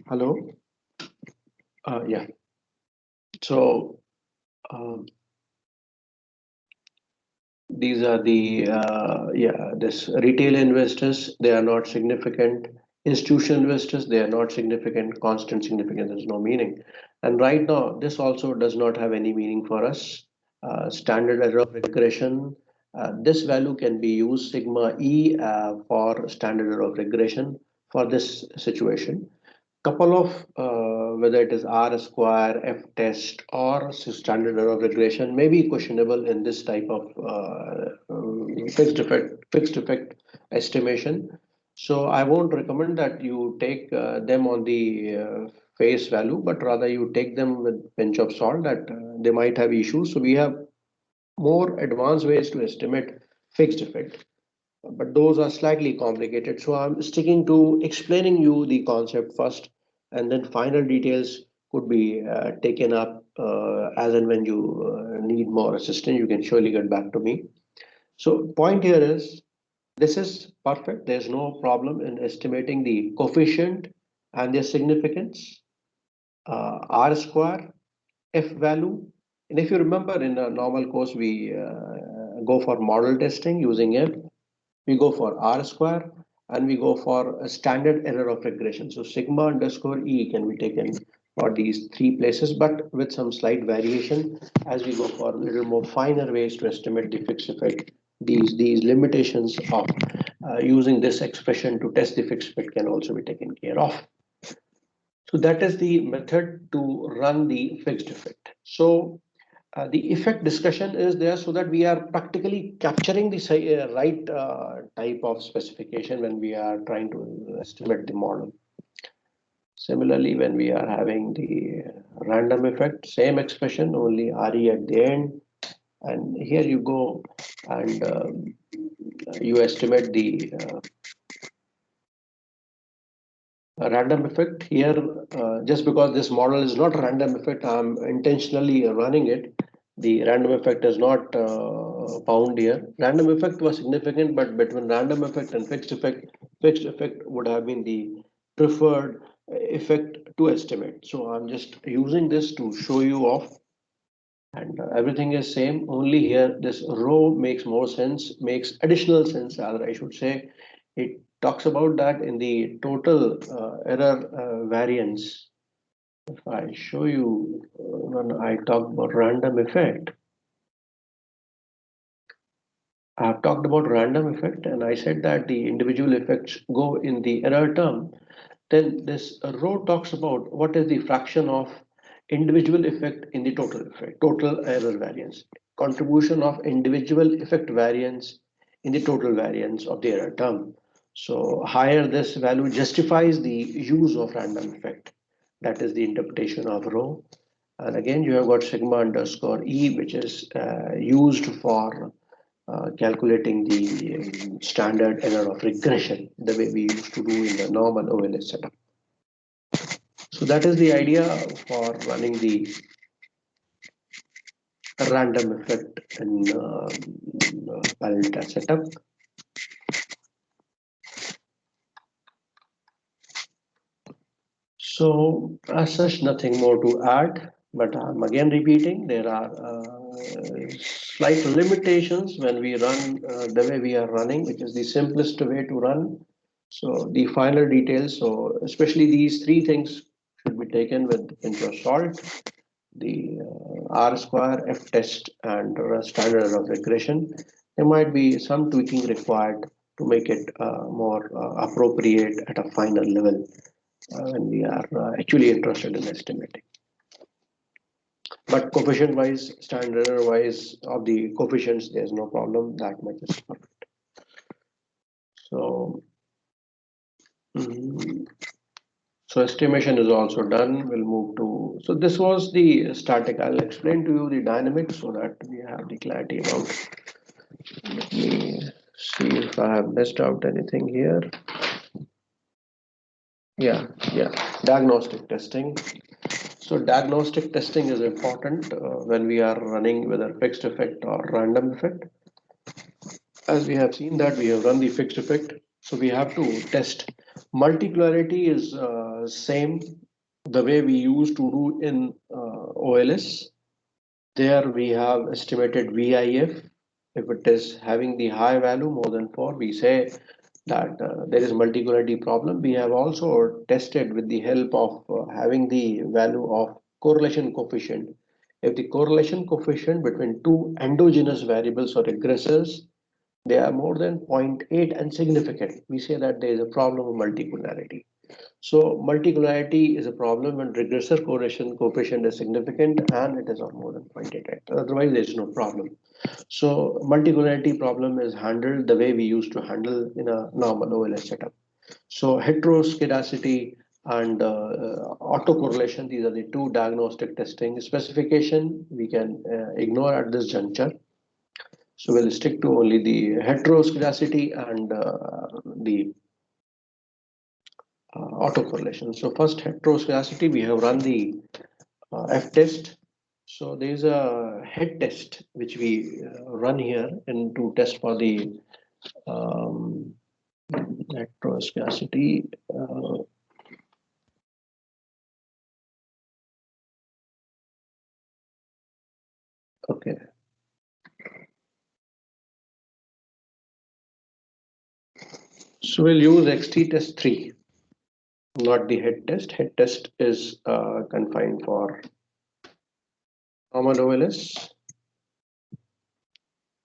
Hello. Yeah. So these are the this retail investors, they are not significant. Institutional investors, they are not significant. Constant significance, there's no meaning. And right now this also does not have any meaning for us. Standard error of regression, this value can be used sigma e for standard error of regression for this situation. Couple of whether it is R square, F test, or standard error of regression may be questionable in this type of fixed effect estimation. So I won't recommend that you take them on the face value, but rather you take them with pinch of salt that they might have issues. So we have more advanced ways to estimate fixed effect, but those are slightly complicated. So I'm sticking to explaining you the concept first, and then final details could be taken up as and when you need more assistance. You can surely get back to me. So point here is, this is perfect. There's no problem in estimating the coefficient and their significance, R square, F value. And if you remember in a normal course, we go for model testing using F. We go for R square and we go for a standard error of regression. So sigma underscore E can be taken for these three places, but with some slight variation as we go for a little more finer ways to estimate the fixed effect. These limitations of using this expression to test the fixed effect can also be taken care of. So that is the method to run the fixed effect. So the effect discussion is there so that we are practically capturing the right type of specification when we are trying to estimate the model. Similarly, when we are having the random effect, same expression, only RE at the end. And here you go and you estimate the random effect here. Just because this model is not a random effect, I'm intentionally running it. The random effect is not found here. Random effect was significant, but between random effect and fixed effect would have been the preferred effect to estimate. So I'm just using this to show you off, and everything is same. Only here this row makes more sense, makes additional sense, rather I should say. It talks about that in the total error variance. If I show you when I talk about random effect, I have talked about random effect and I said that the individual effects go in the error term. Then this row talks about what is the fraction of individual effect in the total effect, total error variance, contribution of individual effect variance in the total variance of the error term. So higher this value justifies the use of random effect. That is the interpretation of row. And again, you have got sigma underscore E, which is used for calculating the standard error of regression, the way we used to do in the normal OLS setup. So that is the idea for running the random effect in Paletta setup. So as such, nothing more to add, but I'm again repeating, there are slight limitations when we run the way we are running, which is the simplest way to run. So the final details, so especially these three things should be taken with pinch of salt: the R square, F test, and standard error of regression. There might be some tweaking required to make it more appropriate at a final level when we are actually interested in estimating. But coefficient wise, standard error wise of the coefficients, there's no problem. That much is perfect. So, so estimation is also done. We'll move to, so this was the static. I'll explain to you the dynamics so that we have the clarity about. Let me see if I have missed out anything here. Yeah, diagnostic testing. So diagnostic testing is important when we are running whether fixed effect or random effect. As we have seen that we have run the fixed effect, so we have to test. Multipolarity is same the way we used to do in OLS. There we have estimated VIF. If it is having the high value more than 4, we say that there is multipolarity problem. We have also tested with the help of having the value of correlation coefficient. If the correlation coefficient between two endogenous variables or regressors, they are more than 0.8 and significant, we say that there is a problem of multipolarity. So multipolarity is a problem when regressor correlation coefficient is significant and it is of more than 0.8. Otherwise, there is no problem. So multipolarity problem is handled the way we used to handle in a normal OLS setup. So heteroscedasticity and autocorrelation, these are the two diagnostic testing. Specification we can ignore at this juncture. So we'll stick to only the heteroscedasticity and the autocorrelation. So first heteroscedasticity, we have run the F test. So there is a head test which we run here and to test for the heteroscedasticity. Okay. So we'll use XT test 3, not the head test. Head test is confined for normal OLS.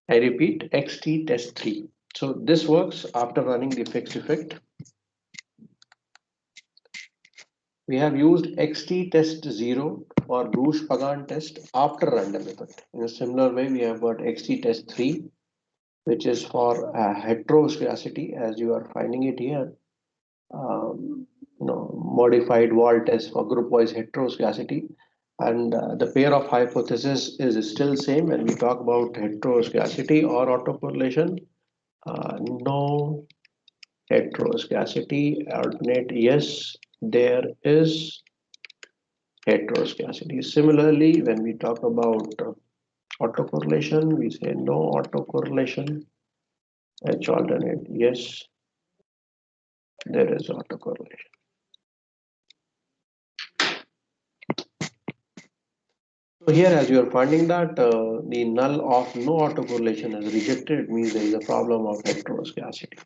I repeat, XT test 3. So this works after running the fixed effect. We have used XT test 0 for Rouge-Pagan test after random effect. In a similar way, we have got XT test 3, which is for heteroscedasticity, as you are finding it here. Modified wall test for group-wise heteroscedasticity. And the pair of hypothesis is still same when we talk about heteroscedasticity or autocorrelation. No heteroscedasticity, alternate yes, there is heteroscedasticity. Similarly, when we talk about Autocorrelation, we say no autocorrelation. H alternate, yes, there is autocorrelation. So here, as you are finding that the null of no autocorrelation is rejected, it means there is a problem of heteroscedasticity.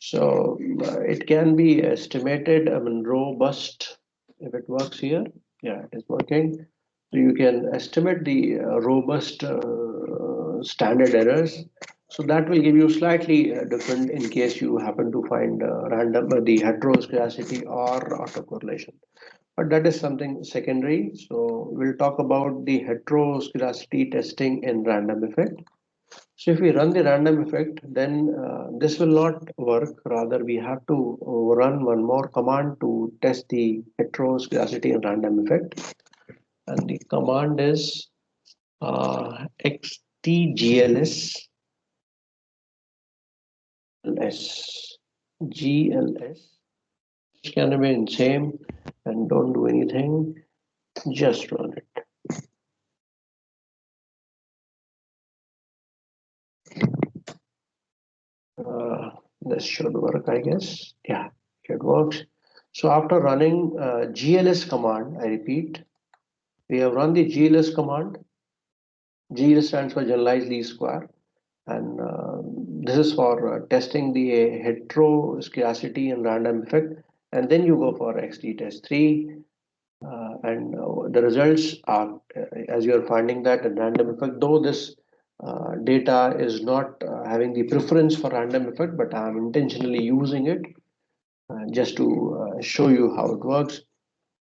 So it can be estimated, I mean, robust, if it works here. Yeah, it is working. So you can estimate the robust standard errors. So that will give you slightly different in case you happen to find random the heteroscedasticity or autocorrelation. But that is something secondary. So we'll talk about the heteroscedasticity testing in random effect. So if we run the random effect, then this will not work. Rather, we have to run one more command to test the heteroscedasticity in random effect. And the command is xtgls gls, which can remain same and don't do anything, just run it. This should work, I guess. Yeah, it works. So after running gls command, I repeat, we have run the gls command. GLS stands for generalized least square, and this is for testing the heteroscedasticity and random effect. And then you go for XT test 3, and the results are, as you are finding that in random effect, though this data is not having the preference for random effect, but I'm intentionally using it just to show you how it works.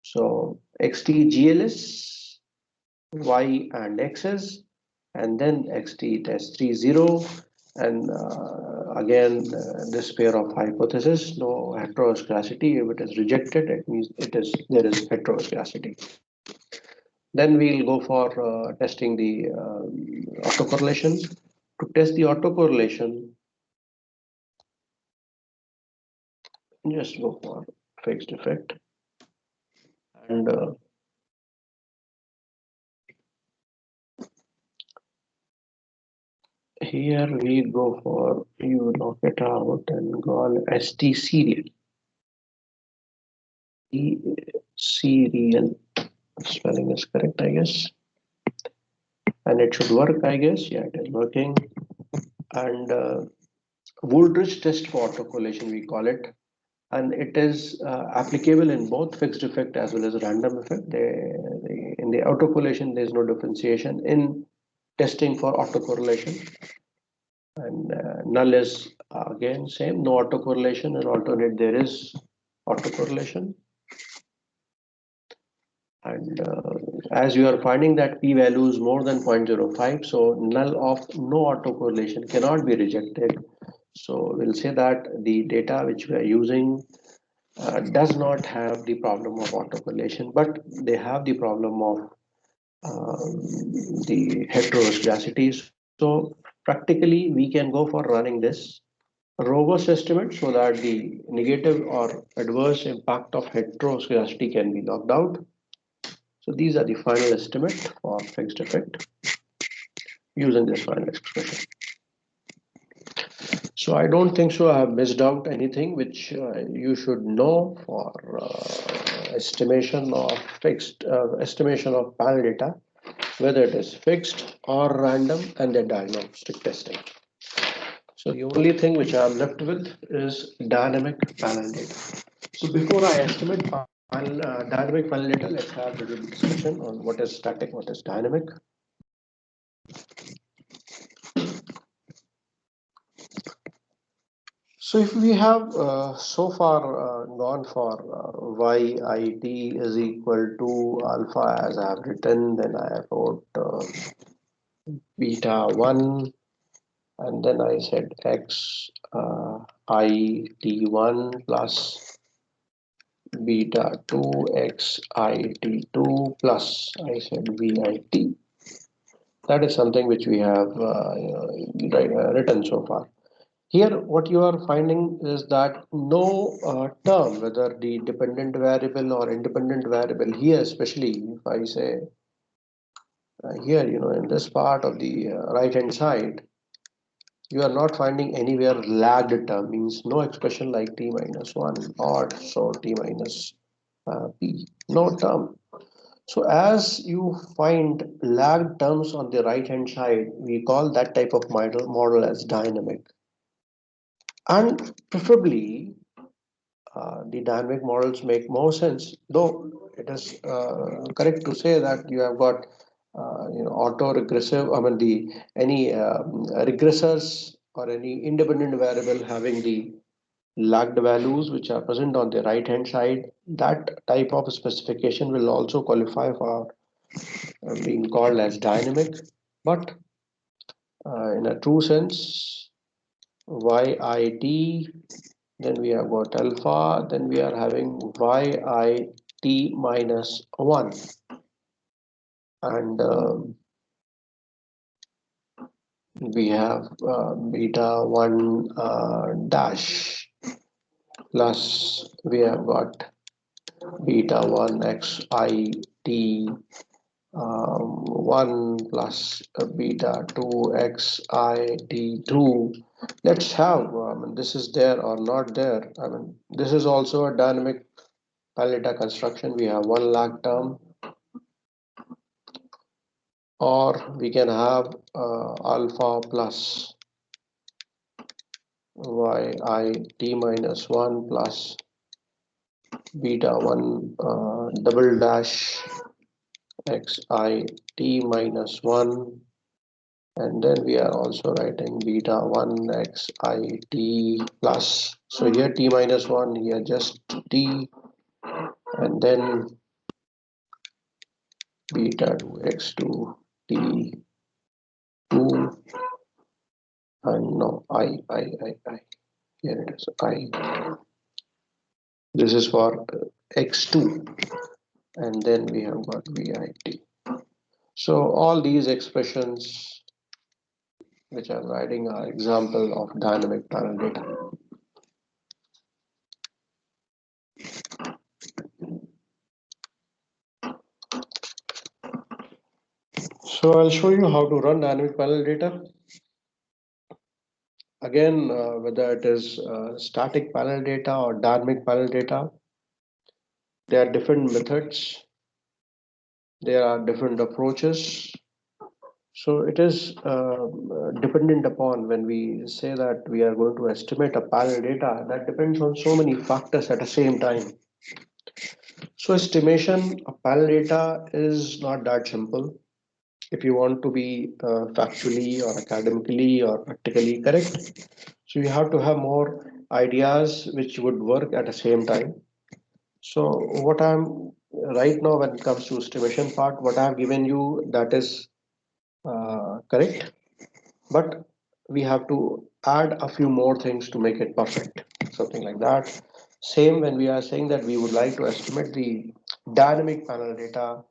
So XT GLS, Y and XS, and then XT test 30, and again this pair of hypothesis, no heteroscedasticity. If it is rejected, it means there is heteroscedasticity. Then we'll go for testing the autocorrelation. To test the autocorrelation, just go for fixed effect, and here we go for, you knock it out and go on ST serial. Serial spelling is correct, I guess, and it should work, I guess. Yeah, it is working. And Wooldridge test for autocorrelation, we call it, and it is applicable in both fixed effect as well as random effect. In the autocorrelation, there is no differentiation. In testing for autocorrelation, and null is again same, no autocorrelation, and alternate there is autocorrelation. And as you are finding that p-value is more than 0.05, so null of no autocorrelation cannot be rejected. So we'll say that the data which we are using does not have the problem of autocorrelation, but they have the problem of the heteroscedasticity. So practically we can go for running this robust estimate so that the negative or adverse impact of heteroscedasticity can be locked out. So these are the final estimate for fixed effect using this final expression. So I don't think so I have missed out anything which you should know for estimation of estimation of panel data, whether it is fixed or random, and the diagnostic testing. So the only thing which I'm left with is dynamic panel data. So before I estimate dynamic panel data, let's have a little discussion on what is static, what is dynamic. So if we have so far gone for yit is equal to alpha as I have written, then I have wrote beta 1, and then I said x it1 plus beta 2 x it2 plus I said vit. That is something which we have written so far. Here, what you are finding is that no term, whether the dependent variable or independent variable, here especially if I say here, in this part of the right hand side, you are not finding anywhere lagged term, means no expression like t minus 1 or so t minus p, no term. So as you find lagged terms on the right hand side, we call that type of model as dynamic. And preferably, the dynamic models make more sense, though it is correct to say that you have got auto-regressive, I mean the any regressors or any independent variable having the lagged values which are present on the right hand side. That type of specification will also qualify for being called as dynamic, but in a true sense, YIT, then we have got alpha, then we are having YIT minus 1, and we have beta 1 dash, plus we have got beta 1 XIT 1 plus beta 2 XIT2. Let's have, this is there or not there. This is also a dynamic parallel data construction. We have one lag term, or we can have alpha plus YIT minus 1 plus beta 1 double dash XIT minus 1, and then we are also writing beta 1 XIT plus. So here t minus 1, here just t, and then beta 2 x2 t 2, and no, I, here it is, I. This is for x2, and then we have got VIT. So all these expressions which I'm writing are example of dynamic parallel data. So I'll show you how to run dynamic parallel data. Again, whether it is static parallel data or dynamic parallel data, there are different methods, there are different approaches. So it is dependent upon, when we say that we are going to estimate a parallel data, that depends on so many factors at the same time. So estimation of parallel data is not that simple. If you want to be factually or academically or practically correct, so you have to have more ideas which would work at the same time. So what I'm right now, when it comes to estimation part, what I have given you, that is correct, but we have to add a few more things to make it perfect, something like that. Same when we are saying that we would like to estimate the dynamic parallel data.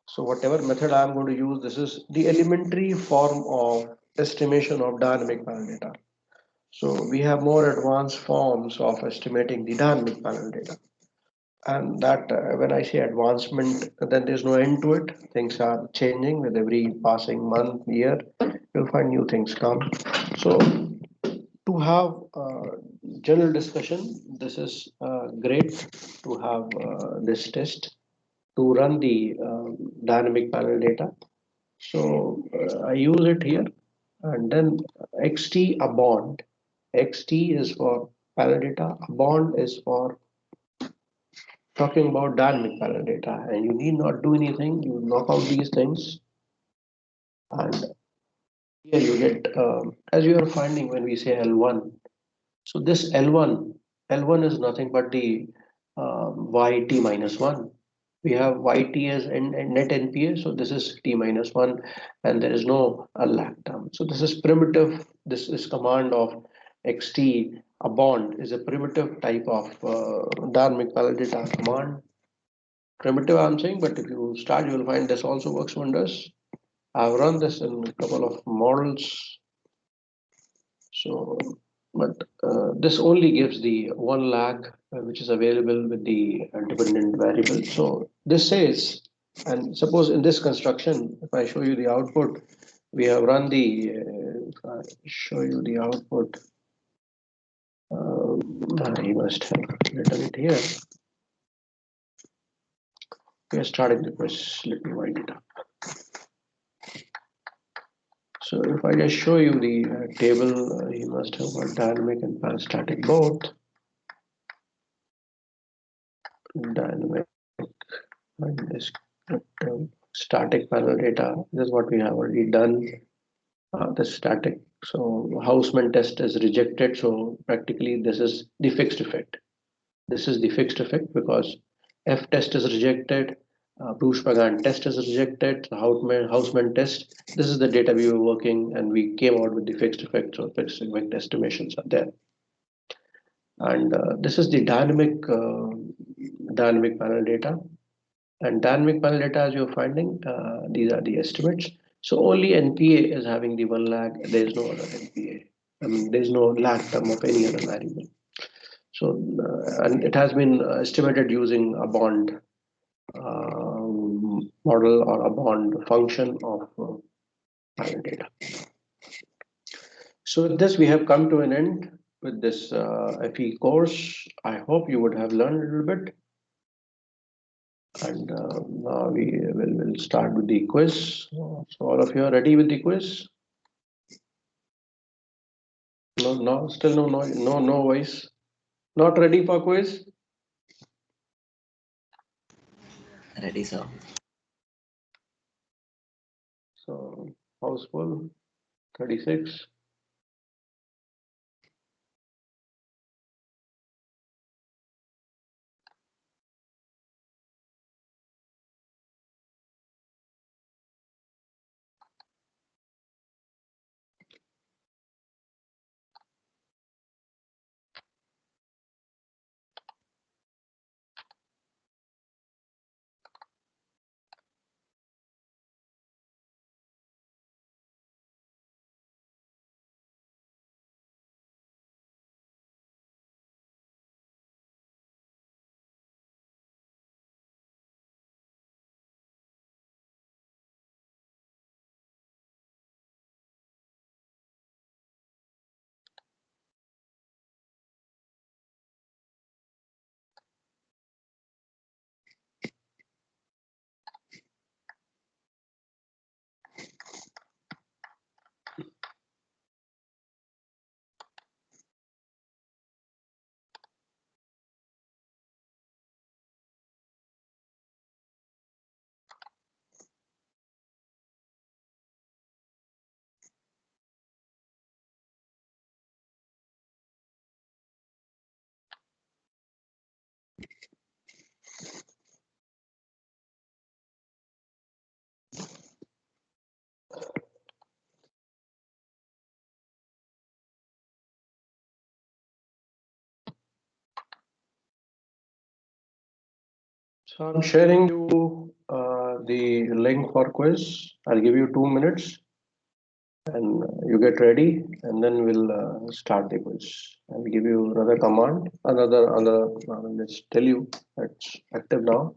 So whatever method I'm going to use, this is the elementary form of estimation of dynamic parallel data. So we have more advanced forms of estimating the dynamic parallel data. And that when I say advancement, then there's no end to it. Things are changing with every passing month, year. You'll find new things come. So to have general discussion, this is great to have this test to run the dynamic parallel data. So I use it here, and then xt a bond. Xt is for parallel data, a bond is for talking about dynamic parallel data, and you need not do anything. You knock out these things, and here you get as you are finding when we say L1. So this L1 is nothing but the YT minus 1. We have YT as net NPA, so this is T minus 1, and there is no lag term. So this is primitive. This is command of XT. A bond is a primitive type of dynamic parallel data command. Primitive, I'm saying, but if you start, you will find this also works wonders. I've run this in a couple of models. So, but this only gives the one lag which is available with the dependent variable. So this says And suppose in this construction, if I show you the output, we have run the, if I show you the output, you must have written it here. We are starting the quiz. Let me wind it up. So if I just show you the table, you must have got dynamic and parastatic both. Dynamic and descriptive static panel data. This is what we have already done. The static. So Houseman test is rejected. So practically this is the fixed effect. This is the fixed effect because F test is rejected. Prush-Pagan test is rejected. Houseman test. This is the data we were working, and we came out with the fixed effect. So fixed effect estimations are there. And this is the dynamic panel data. And dynamic panel data, as you're finding, these are the estimates. So only NPA is having the one lag. There is no other NPA. I mean, there is no lag term of any other variable. So, and it has been estimated using a bond model or a bond function of panel data. So with this, we have come to an end with this FE course. I hope you would have learned a little bit. And now we will start with the quiz. So all of you are ready with the quiz? No, still no voice. Not ready for quiz? Ready, sir. So house full, 36. So I'm sharing you the link for quiz. I'll give you 2 minutes and you get ready, and then we'll start the quiz. I'll give you another command, let's tell you that's active now.